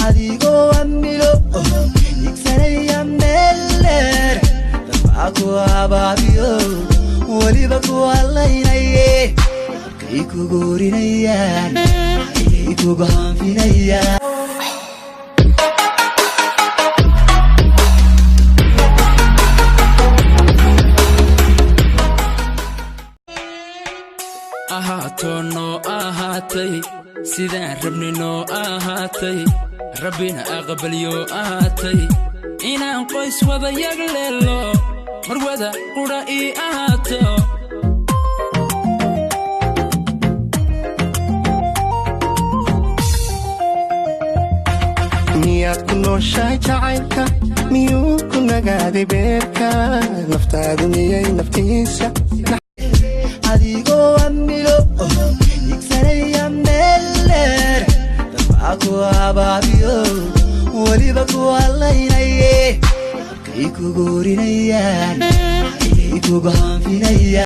adigoo amilo igsanaya meeler dabcaku abaabiyo weliba ku hadlaynaye kay kugu orinayaan kay kugu hanfinayaan ahatono ahatay sidaan rabnino ahatay rabbina aqbaliyo ahatay inaan qoys wada yagleelo marwada qura ii ahato miyaad ku nooshahay jacaylka miyuu ku nagaaday beerka naftaadu miyay naftiisa adigoo amilo igsanaya meeler dabcaku abaabiyo weliba ku hadlaynaye kay kugu orinayaan kay kugu hanfinayaan